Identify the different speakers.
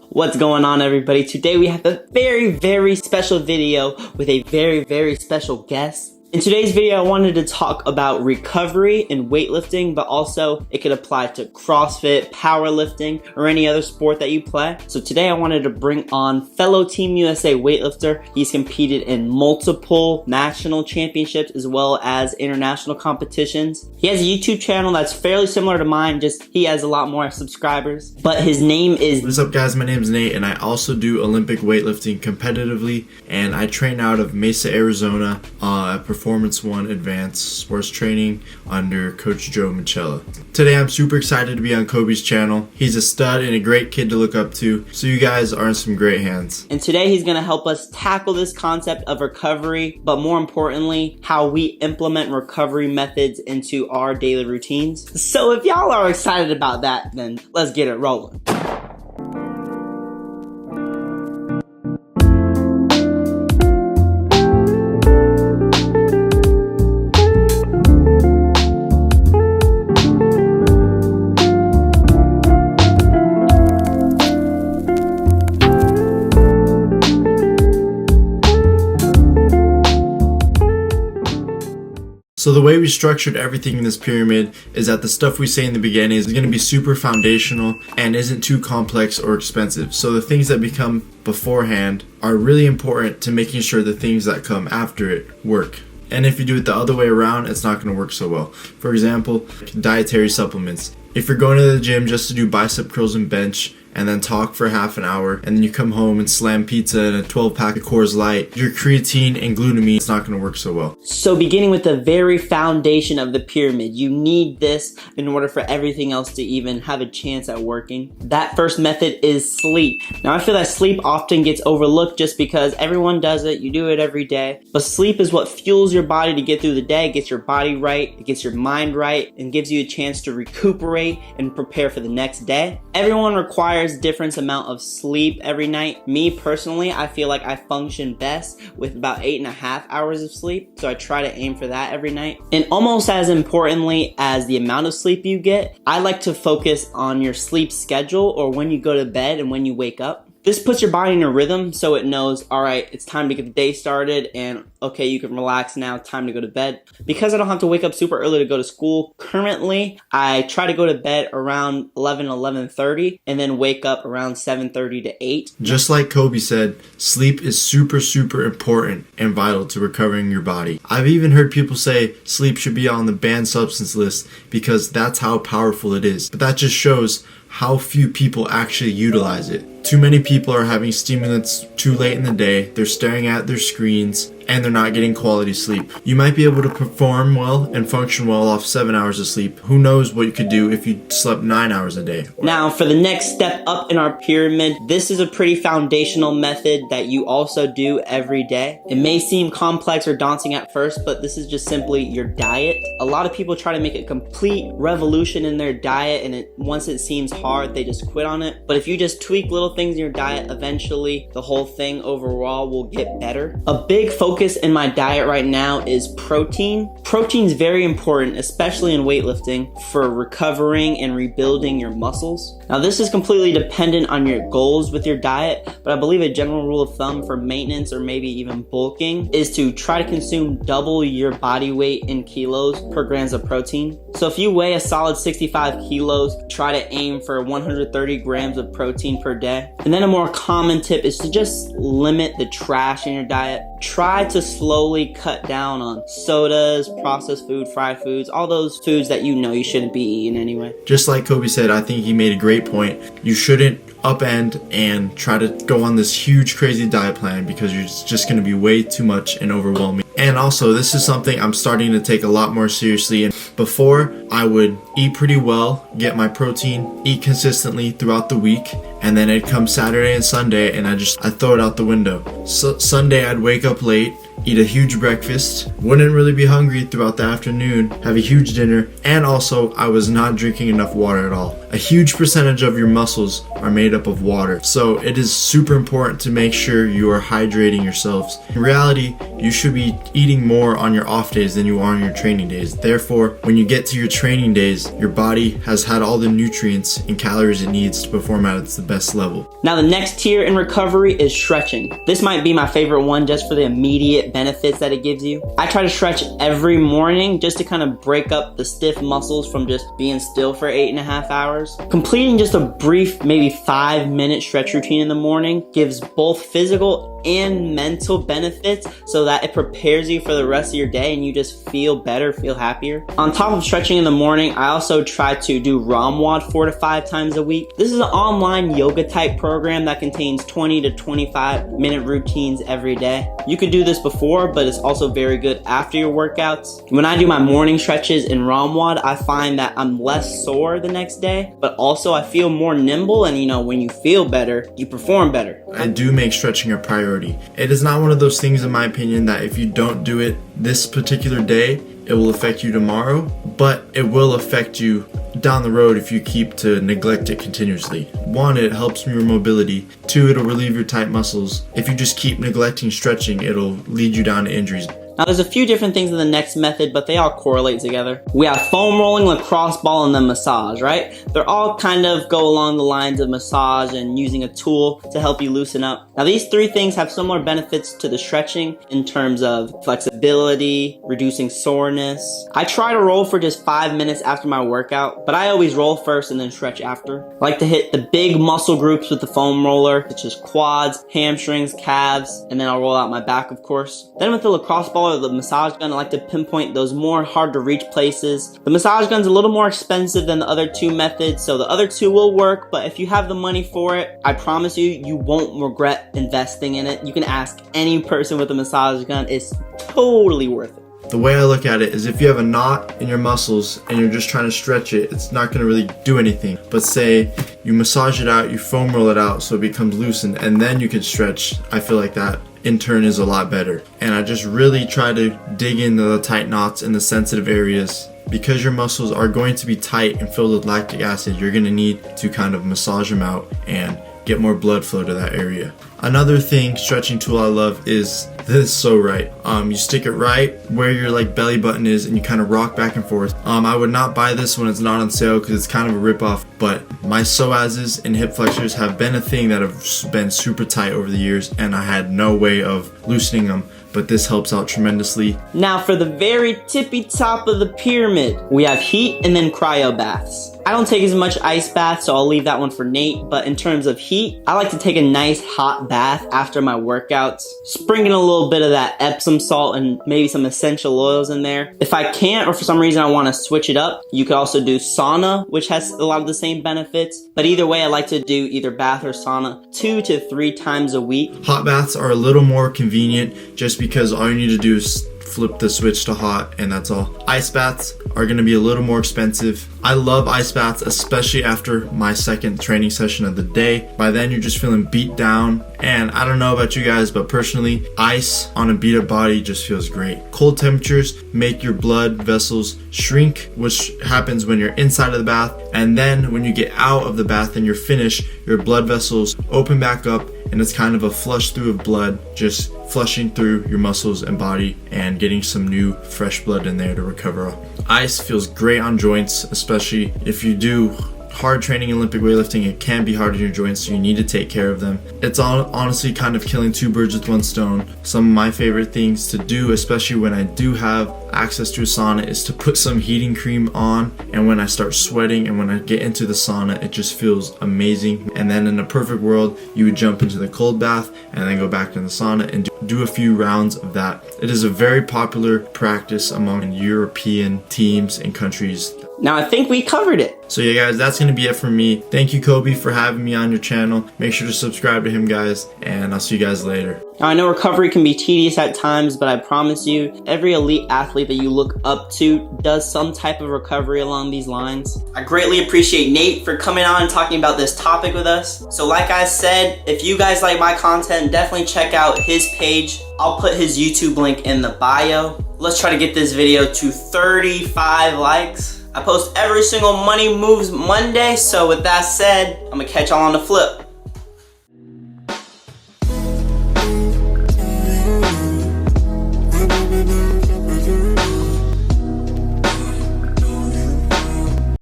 Speaker 1: What's going on, everybody? Today we have a very special video with a very special guest. In today's video, I wanted to talk about recovery in weightlifting, but also it could apply to CrossFit, powerlifting, or any other sport that you play. So today I wanted to bring on fellow Team USA weightlifter. He's competed in multiple national championships as well as international competitions. He has a YouTube channel that's fairly similar to mine, just he has a lot more subscribers. But his name is...
Speaker 2: What's up, guys? My name is Nate, and I also do Olympic weightlifting competitively, and I train out of Mesa, Arizona at Performance One Advanced Sports Training under Coach 𝙁𝙊𝙃𝙃. Today I'm super excited to be on Coby's channel. He's a stud and a great kid to look up to, so you guys are in some great hands.
Speaker 1: And today he's going to help us tackle this concept of recovery, but more importantly, how we implement recovery methods into our daily routines. So if y'all are excited about that, then let's get it rolling.
Speaker 2: So the way we structured everything in this pyramid is that the stuff we say in the beginning is going to be super foundational and isn't too complex or expensive. So the things that become beforehand are really important to making sure the things that come after it work. And if you do it the other way around, it's not going to work so well. For example, dietary supplements. If you're going to the gym just to do bicep curls and bench, and then talk for half an hour, and then you come home and slam pizza and a 12-pack of Coors Light, your creatine and glutamine is not going to work so well.
Speaker 1: So beginning with the very foundation of the pyramid, you need this in order for everything else to even have a chance at working. That first method is sleep. Now I feel that sleep often gets overlooked just because everyone does it, you do it every day. But sleep is what fuels your body to get through the day, gets your body right, it gets your mind right, and gives you a chance to recuperate and prepare for the next day. Everyone requires different amount of sleep every night. Me personally, I feel like I function best with about 8.5 hours of sleep, so I try to aim for that every night. And almost as importantly as the amount of sleep you get, I like to focus on your sleep schedule, or when you go to bed and when you wake up. This puts your body in a rhythm so it knows, all right, it's time to get the day started, and okay, you can relax now, time to go to bed. Because I don't have to wake up super early to go to school, currently, I try to go to bed around 11:30, and then wake up around 7:30 to 8.
Speaker 2: Just like Coby said, sleep is super important and vital to recovering your body. I've even heard people say sleep should be on the banned substance list because that's how powerful it is. But that just shows how few people actually utilize it. Too many people are having stimulants too late in the day, they're staring at their screens, and they're not getting quality sleep. You might be able to perform well and function well off 7 hours of sleep. Who knows what you could do if you slept 9 hours a day.
Speaker 1: Now, for the next step up in our pyramid, this is a pretty foundational method that you also do every day. It may seem complex or daunting at first, but this is just simply your diet. A lot of people try to make a complete revolution in their diet, and once it seems hard, they just quit on it. But if you just tweak little things in your diet, eventually the whole thing overall will get better. A big focus in my diet right now is protein. Protein is very important, especially in weightlifting, for recovering and rebuilding your muscles. Now this is completely dependent on your goals with your diet, but I believe a general rule of thumb for maintenance or maybe even bulking is to try to consume double your body weight in kilos per grams of protein. So if you weigh a solid 65 kilos, try to aim for 130 grams of protein per day. And then a more common tip is to just limit the trash in your diet. Try to slowly cut down on sodas, processed food, fried foods, all those foods that you know you shouldn't be eating anyway.
Speaker 2: Just like Coby said, I think he made a great point. You shouldn't upend and try to go on this huge crazy diet plan because it's just going to be way too much and overwhelming. And also, this is something I'm starting to take a lot more seriously. And before, I would eat pretty well, get my protein, eat consistently throughout the week, and then it'd come Saturday and Sunday and I'd throw it out the window. So Sunday I'd wake up late, eat a huge breakfast, wouldn't really be hungry throughout the afternoon, have a huge dinner, and also I was not drinking enough water at all. A huge percentage of your muscles are made up of water. So it is super important to make sure you are hydrating yourselves. In reality, you should be eating more on your off days than you are on your training days. Therefore, when you get to your training days, your body has had all the nutrients and calories it needs to perform at its best level.
Speaker 1: Now the next tier in recovery is stretching. This might be my favorite one just for the immediate benefits that it gives you. I try to stretch every morning just to kind of break up the stiff muscles from just being still for 8.5 hours. Completing just a brief, maybe 5-minute stretch routine in the morning gives both physical and mental benefits so that it prepares you for the rest of your day and you just feel better, feel happier. On top of stretching in the morning, I also try to do ROMWOD 4 to 5 times a week. This is an online yoga type program that contains 20 to 25 minute routines every day. You could do this before, but it's also very good after your workouts. When I do my morning stretches in ROMWOD, I find that I'm less sore the next day, but also I feel more nimble, and when you feel better, you perform better.
Speaker 2: I do make stretching a priority. It is not one of those things, in my opinion, that if you don't do it this particular day, it will affect you tomorrow, but it will affect you down the road if you keep to neglect it continuously. 1, it helps your mobility. 2, it'll relieve your tight muscles. If you just keep neglecting stretching, it'll lead you down to injuries.
Speaker 1: Now there's a few different things in the next method, but they all correlate together. We have foam rolling, lacrosse ball, and then massage, right? They're all kind of go along the lines of massage and using a tool to help you loosen up. Now these 3 things have similar benefits to the stretching in terms of flexibility, reducing soreness. I try to roll for just 5 minutes after my workout, but I always roll first and then stretch after. I like to hit the big muscle groups with the foam roller, such as quads, hamstrings, calves, and then I'll roll out my back, of course. Then with the lacrosse ball or the massage gun, I like to pinpoint those more hard to reach places. The massage gun's a little more expensive than the other 2 methods, so the other 2 will work, but if you have the money for it, I promise you, you won't regret investing in it. You can ask any person with a massage gun, it's totally worth it.
Speaker 2: The way I look at it is if you have a knot in your muscles and you're just trying to stretch it, it's not going to really do anything. But say you massage it out, you foam roll it out so it becomes loosened, and then you can stretch. I feel like that in turn is a lot better. And I just really try to dig into the tight knots in the sensitive areas. Because your muscles are going to be tight and filled with lactic acid, you're going to need to kind of massage them out and get more blood flow to that area. Another stretching tool I love is this. So right, you stick it right where your belly button is and you kind of rock back and forth. I would not buy this when it's not on sale because it's kind of a rip-off, but my psoases and hip flexors have been a thing that have been super tight over the years and I had no way of loosening them, but this helps out tremendously.
Speaker 1: Now for the very tippy top of the pyramid, we have heat and then cryo baths. I don't take as much ice baths, so I'll leave that one for Nate, but in terms of heat, I like to take a nice hot bath after my workouts, sprinkling a little bit of that Epsom salt and maybe some essential oils in there. If I can't, or for some reason I want to switch it up, you could also do sauna, which has a lot of the same benefits, but either way I like to do either bath or sauna 2 to 3 times a week.
Speaker 2: Hot baths are a little more convenient just because all you need to do is flip the switch to hot and that's all. Ice baths are going to be a little more expensive. I love ice baths, especially after my second training session of the day. By then you're just feeling beat down, and I don't know about you guys, but personally, ice on a beat up body just feels great. Cold temperatures make your blood vessels shrink, which happens when you're inside of the bath, and then when you get out of the bath and you're finished, your blood vessels open back up and it's kind of a flush through of blood, just flushing through your muscles and body and getting some new fresh blood in there to recover. Ice feels great on joints, especially if you do hard training in Olympic weightlifting. It can be hard on your joints, so you need to take care of them. It's honestly kind of killing 2 birds with 1 stone. Some of my favorite things to do, especially when I do have access to a sauna, is to put some heating cream on, and when I start sweating and when I get into the sauna, it just feels amazing. And then in a perfect world, you would jump into the cold bath and then go back to the sauna and do a few rounds of that. It is a very popular practice among European teams and countries.
Speaker 1: Now I think we covered it.
Speaker 2: So yeah guys, that's going to be it from me. Thank you Coby for having me on your channel. Make sure to subscribe to him guys, and I'll see you guys later.
Speaker 1: Now I know recovery can be tedious at times, but I promise you, every elite athlete that you look up to does some type of recovery along these lines. I greatly appreciate Nate for coming on and talking about this topic with us. So like I said, if you guys like my content, definitely check out his page. I'll put his YouTube link in the bio. Let's try to get this video to 35 likes. I post every single Money Moves Monday, so with that said, I'm gonna catch y'all on the flip.